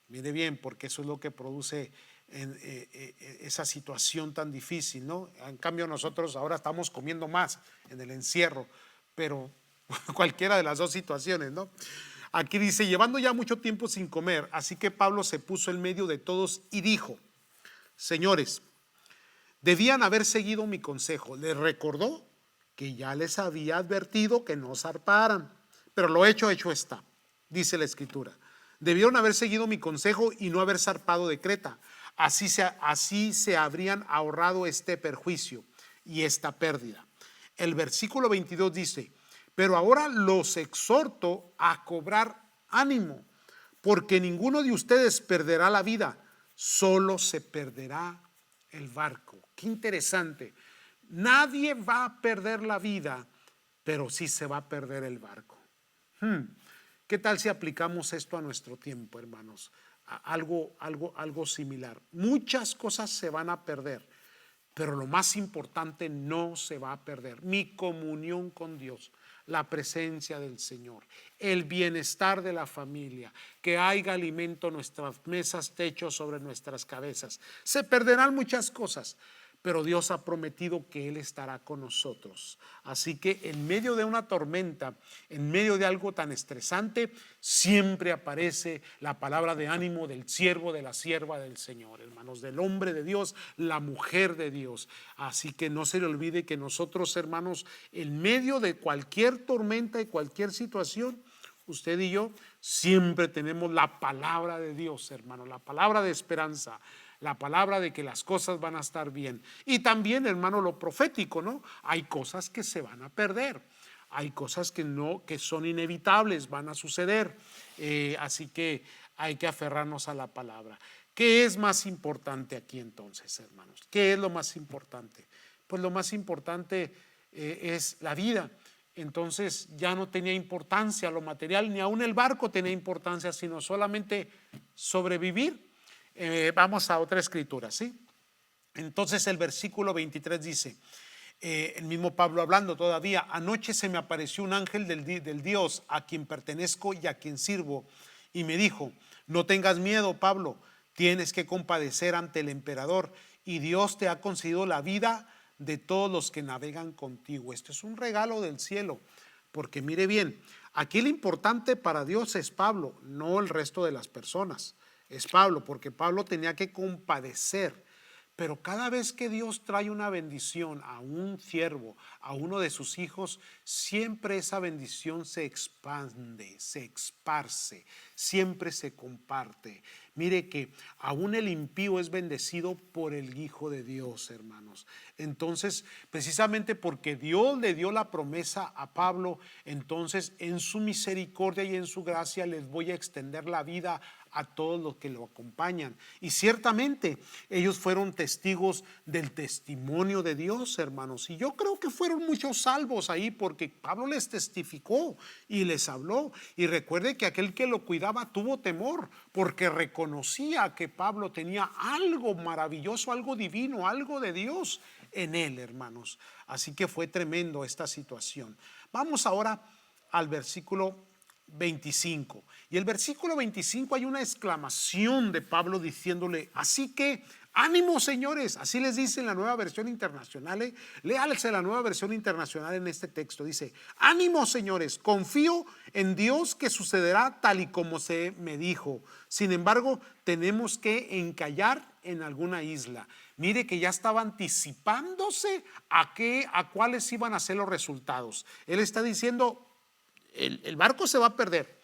mire bien, porque eso es lo que produce esa situación tan difícil, ¿no? En cambio nosotros ahora estamos comiendo más en el encierro, pero cualquiera de las dos situaciones, ¿no? Aquí dice: llevando ya mucho tiempo sin comer, así que Pablo se puso en medio de todos y dijo: señores, debían haber seguido mi consejo. Les recordó que ya les había advertido que no zarparan, pero lo hecho está, dice la escritura. Debieron haber seguido mi consejo y no haber zarpado de Creta. Así se habrían ahorrado este perjuicio y esta pérdida. El versículo 22 dice: pero ahora los exhorto a cobrar ánimo, porque ninguno de ustedes perderá la vida, solo se perderá el barco. Qué interesante. Nadie va a perder la vida, pero sí se va a perder el barco. ¿Qué tal si aplicamos esto a nuestro tiempo, hermanos? Algo similar. Muchas cosas se van a perder, Pero lo más importante no se va a perder: mi comunión con Dios, la presencia del Señor, el bienestar de la familia, que haya alimento en nuestras mesas, techo sobre nuestras cabezas. Se perderán muchas cosas, pero Dios ha prometido que Él estará con nosotros. Así que en medio de una tormenta, en medio de algo tan estresante, siempre aparece la palabra de ánimo del siervo, de la sierva del Señor, hermanos, del hombre de Dios, la mujer de Dios. Así que no se le olvide que nosotros, hermanos, en medio de cualquier tormenta y cualquier situación, usted y yo siempre tenemos la palabra de Dios, hermano, la palabra de esperanza, la palabra de que las cosas van a estar bien. Y también, hermano, lo profético, ¿no? Hay cosas que se van a perder, hay cosas que no, que son inevitables, van a suceder. Así que hay que aferrarnos a la palabra. ¿Qué es más importante aquí entonces, hermanos? ¿Qué es lo más importante? Pues lo más importante es la vida. Entonces ya no tenía importancia lo material, ni aún el barco tenía importancia, sino solamente sobrevivir. Vamos a otra escritura, ¿sí? Entonces el versículo 23 dice, el mismo Pablo hablando todavía: anoche se me apareció un ángel del Dios a quien pertenezco y a quien sirvo, y me dijo: no tengas miedo, Pablo, tienes que compadecer ante el emperador, y Dios te ha concedido la vida de todos los que navegan contigo. Esto es un regalo del cielo, porque mire bien, aquí el importante para Dios es Pablo, no el resto de las personas. Es Pablo, porque Pablo tenía que compadecer. Pero cada vez que Dios trae una bendición a un siervo, a uno de sus hijos, siempre esa bendición se expande, se esparce, siempre se comparte. Mire que aún el impío es bendecido por el Hijo de Dios, hermanos. Entonces, precisamente porque Dios le dio la promesa a Pablo, entonces en su misericordia y en su gracia les voy a extender la vida a todos los que lo acompañan. Y ciertamente ellos fueron testigos del testimonio de Dios, hermanos. Y yo creo que fueron muchos salvos ahí, porque Pablo les testificó y les habló. Y recuerde que aquel que lo cuidaba tuvo temor, porque reconocía que Pablo tenía algo maravilloso, algo divino, algo de Dios en él, hermanos. Así que fue tremendo esta situación. Vamos ahora al versículo 25. Y el versículo 25 hay una exclamación de Pablo diciéndole: así que ánimo, señores. Así les dice en la Nueva Versión Internacional. Léalse la Nueva Versión Internacional en este texto. Dice: ánimo, señores, confío en Dios que sucederá tal y como se me dijo. Sin embargo, tenemos que encallar en alguna isla. Mire que ya estaba anticipándose a cuáles iban a ser los resultados. Él está diciendo: el barco se va a perder,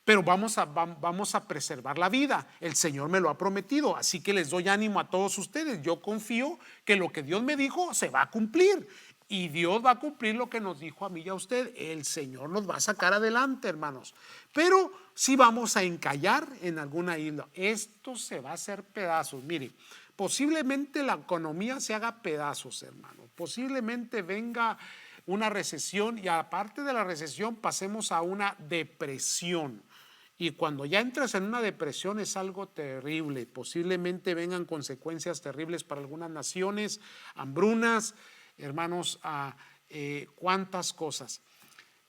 pero vamos a preservar la vida. El Señor me lo ha prometido, así que les doy ánimo a todos ustedes. Yo confío que lo que Dios me dijo se va a cumplir, y Dios va a cumplir lo que nos dijo a mí y a usted. El Señor nos va a sacar adelante, hermanos, pero sí vamos a encallar en alguna isla. Esto se va a hacer pedazos. Mire, posiblemente la economía se haga pedazos, hermano. Posiblemente venga una recesión, y aparte de la recesión pasemos a una depresión. Y cuando ya entras en una depresión es algo terrible. Posiblemente vengan consecuencias terribles para algunas naciones, hambrunas, hermanos, cuántas cosas.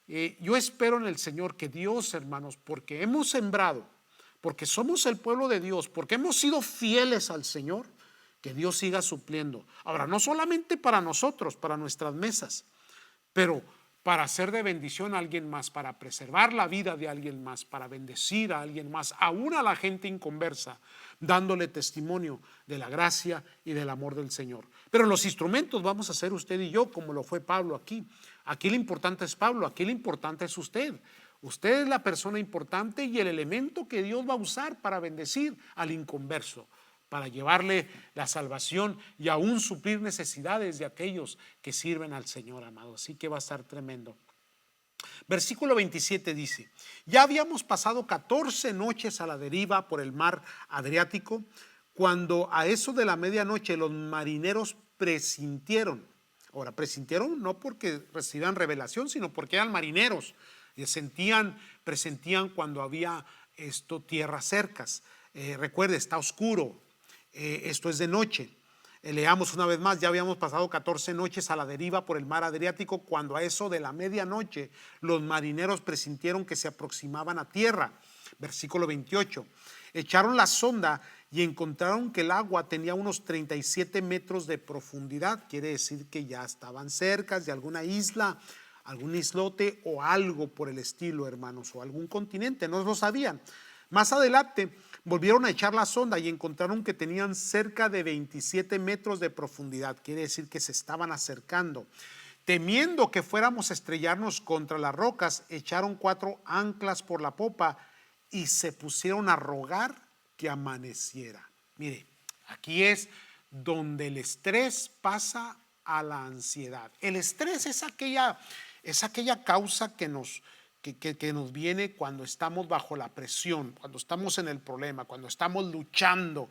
Yo espero en el Señor que Dios, hermanos, porque hemos sembrado, porque somos el pueblo de Dios, porque hemos sido fieles al Señor, que Dios siga supliendo. Ahora, no solamente para nosotros, para nuestras mesas, pero para ser de bendición a alguien más, para preservar la vida de alguien más, para bendecir a alguien más, aún a la gente inconversa, dándole testimonio de la gracia y del amor del Señor. Pero los instrumentos vamos a ser usted y yo, como lo fue Pablo aquí. Aquí lo importante es Pablo, aquí lo importante es usted. Usted es la persona importante y el elemento que Dios va a usar para bendecir al inconverso, para llevarle la salvación y aún suplir necesidades de aquellos que sirven al Señor, amado. Así que va a estar tremendo. Versículo 27 dice: ya habíamos pasado 14 noches a la deriva por el mar Adriático, cuando a eso de la medianoche los marineros presintieron. Ahora, presintieron no porque recibían revelación, sino porque eran marineros y presentían cuando había tierras cercas. Recuerde, está oscuro. Esto es de noche. Leamos una vez más, ya habíamos pasado 14 noches a la deriva por el mar Adriático, cuando a eso de la medianoche los marineros presintieron que se aproximaban a tierra. Versículo 28. Echaron la sonda y encontraron que el agua tenía unos 37 metros de profundidad. Quiere decir que ya estaban cerca de alguna isla, algún islote o algo por el estilo, hermanos, o algún continente, no lo sabían. Más adelante volvieron a echar la sonda y encontraron que tenían cerca de 27 metros de profundidad. Quiere decir que se estaban acercando. Temiendo que fuéramos a estrellarnos contra las rocas, echaron 4 anclas por la popa y se pusieron a rogar que amaneciera. Mire, aquí es donde el estrés pasa a la ansiedad. El estrés es aquella causa que nos viene cuando estamos bajo la presión, cuando estamos en el problema, cuando estamos luchando.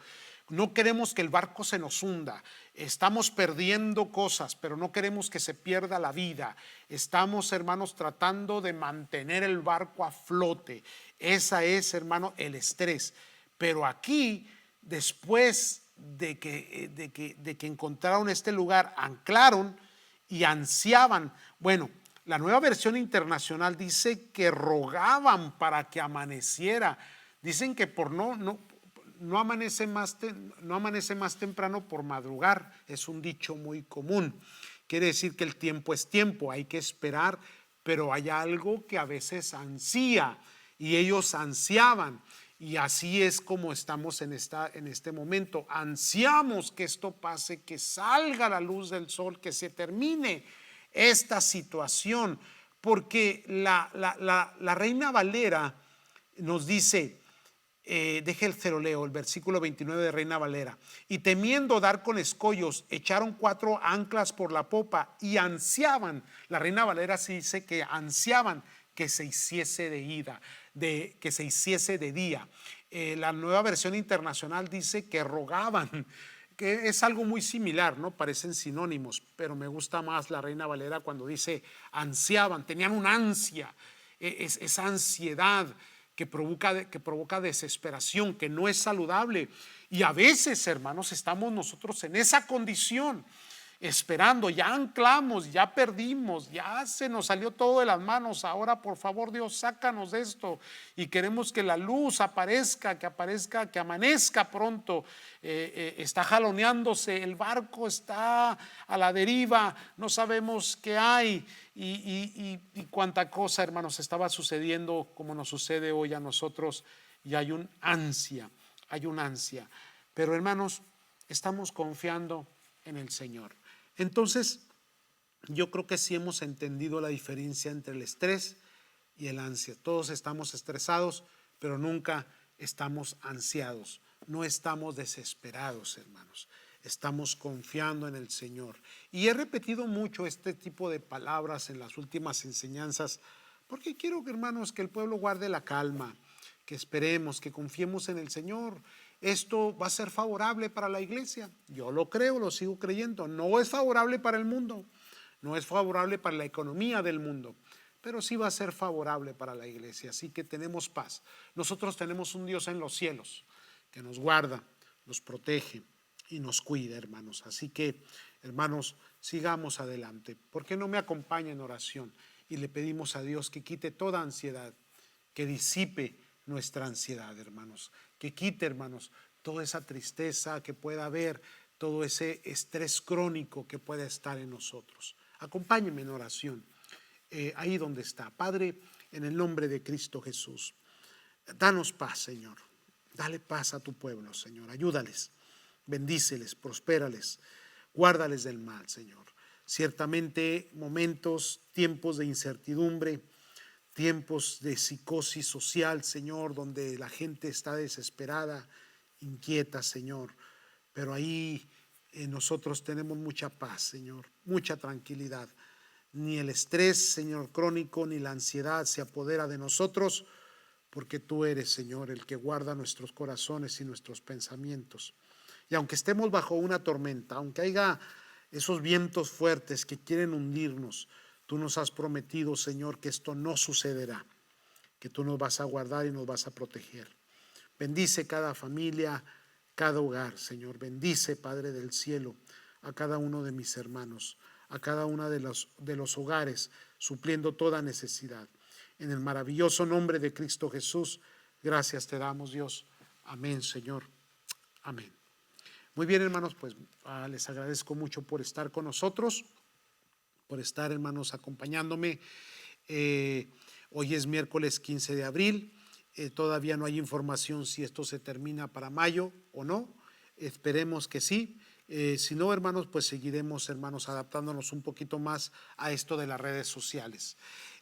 No queremos que el barco se nos hunda. Estamos perdiendo cosas, pero no queremos que se pierda la vida. Estamos, hermanos, tratando de mantener el barco a flote. Esa es, hermano, el estrés. Pero aquí, después de que encontraron este lugar, anclaron y ansiaban. Bueno, la Nueva Versión Internacional dice que rogaban para que amaneciera. Dicen que no amanece más temprano por madrugar. Es un dicho muy común. Quiere decir que el tiempo es tiempo, hay que esperar, pero hay algo que a veces ansía y ellos ansiaban. Y así es como estamos en este momento. Ansiamos que esto pase, que salga la luz del sol, que se termine esta situación, porque la Reina Valera nos dice, deje el ceroleo, el versículo 29 de Reina Valera: y temiendo dar con escollos, echaron 4 anclas por la popa y ansiaban. La Reina Valera sí dice que ansiaban que se hiciese que se hiciese de día. La Nueva Versión Internacional dice que rogaban, que es algo muy similar, ¿no? Parecen sinónimos, pero me gusta más la Reina Valera cuando dice ansiaban, tenían una ansia, esa ansiedad que provoca desesperación, que no es saludable. Y a veces, hermanos, estamos nosotros en esa condición, esperando, ya anclamos, ya perdimos, ya se nos salió todo de las manos. Ahora, por favor, Dios, sácanos de esto. Y queremos que la luz aparezca, que amanezca pronto. Está jaloneándose, el barco está a la deriva, no sabemos qué hay y cuánta cosa, hermanos, estaba sucediendo como nos sucede hoy a nosotros, y hay un ansia. Pero, hermanos, estamos confiando en el Señor. Entonces, yo creo que sí hemos entendido la diferencia entre el estrés y el ansia. Todos estamos estresados, pero nunca estamos ansiados. No estamos desesperados, hermanos. Estamos confiando en el Señor. Y he repetido mucho este tipo de palabras en las últimas enseñanzas, porque quiero, hermanos, que el pueblo guarde la calma, que esperemos, que confiemos en el Señor. Esto va a ser favorable para la iglesia. Yo lo creo, lo sigo creyendo. No es favorable para el mundo, no es favorable para la economía del mundo, pero sí va a ser favorable para la iglesia. Así que tenemos paz. Nosotros tenemos un Dios en los cielos que nos guarda, nos protege y nos cuida, hermanos. Así que, hermanos, sigamos adelante. ¿Por qué no me acompaña en oración? Y le pedimos a Dios que quite toda ansiedad, que disipe nuestra ansiedad, hermanos, que quite, hermanos, toda esa tristeza que pueda haber, todo ese estrés crónico que pueda estar en nosotros. Acompáñenme en oración, ahí donde está. Padre, en el nombre de Cristo Jesús, danos paz, Señor. Dale paz a tu pueblo, Señor. Ayúdales, bendíceles, prospérales, guárdales del mal, Señor. Ciertamente momentos, tiempos de incertidumbre, tiempos de psicosis social, Señor, donde la gente está desesperada, inquieta, Señor. Pero ahí nosotros tenemos mucha paz, Señor, mucha tranquilidad. Ni el estrés, Señor, crónico, ni la ansiedad se apodera de nosotros, porque tú eres, Señor, el que guarda nuestros corazones y nuestros pensamientos. Y aunque estemos bajo una tormenta, aunque haya esos vientos fuertes que quieren hundirnos, tú nos has prometido, Señor, que esto no sucederá, que tú nos vas a guardar y nos vas a proteger. Bendice cada familia, cada hogar, Señor. Bendice, Padre del cielo, a cada uno de mis hermanos, a cada uno de los hogares, supliendo toda necesidad. En el maravilloso nombre de Cristo Jesús, gracias te damos, Dios. Amén, Señor. Amén. Muy bien, hermanos, pues les agradezco mucho por estar con nosotros, por estar, hermanos, acompañándome. Hoy es miércoles 15 de abril. Todavía no hay información si esto se termina para mayo o no. Esperemos que sí. Si no, hermanos, pues seguiremos, hermanos, adaptándonos un poquito más a esto de las redes sociales.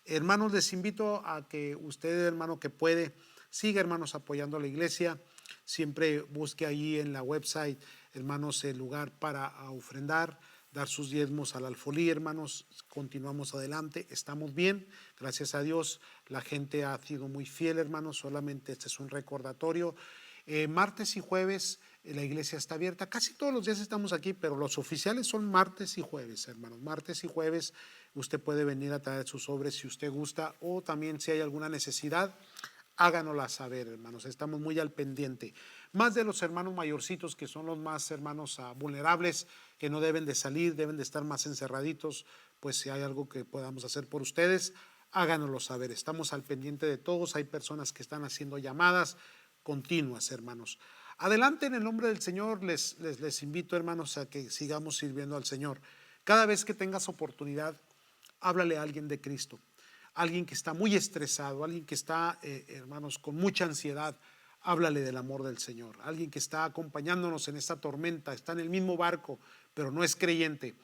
Hermanos, les invito a que usted, hermano, que puede, siga, hermanos, apoyando a la iglesia. Siempre busque ahí en la website, hermanos, el lugar para ofrendar, dar sus diezmos al alfolí, hermanos. Continuamos adelante, estamos bien, gracias a Dios. La gente ha sido muy fiel, hermanos. Solamente este es un recordatorio. Martes y jueves la iglesia está abierta. Casi todos los días estamos aquí, pero los oficiales son martes y jueves, hermanos. Martes y jueves usted puede venir a traer sus sobres si usted gusta, o también si hay alguna necesidad, háganosla saber, hermanos. Estamos muy al pendiente. Más de los hermanos mayorcitos, que son los más, hermanos, vulnerables, que no deben de salir, deben de estar más encerraditos, pues si hay algo que podamos hacer por ustedes, háganoslo saber. Estamos al pendiente de todos. Hay personas que están haciendo llamadas continuas, hermanos. Adelante, en el nombre del Señor, les invito, hermanos, a que sigamos sirviendo al Señor. Cada vez que tengas oportunidad, háblale a alguien de Cristo. Alguien que está muy estresado, alguien que está, hermanos, con mucha ansiedad, háblale del amor del Señor. Alguien que está acompañándonos en esta tormenta, está en el mismo barco, pero no es creyente,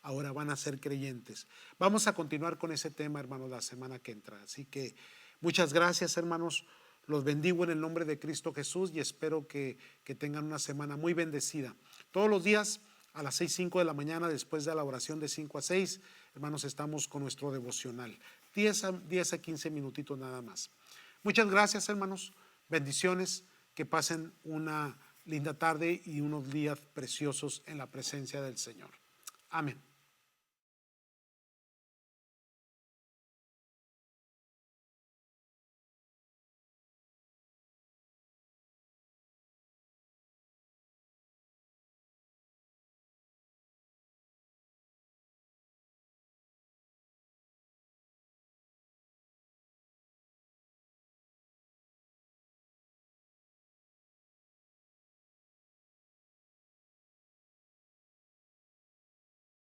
ahora van a ser creyentes. Vamos a continuar con ese tema, hermanos, la semana que entra. Así que muchas gracias, hermanos. Los bendigo en el nombre de Cristo Jesús y espero que tengan una semana muy bendecida. Todos los días a las 6:05 de la mañana, después de la oración de 5 a 6, hermanos, estamos con nuestro devocional. 10 a 15 minutitos nada más. Muchas gracias, hermanos. Bendiciones. Que pasen una linda tarde y unos días preciosos en la presencia del Señor. Amén.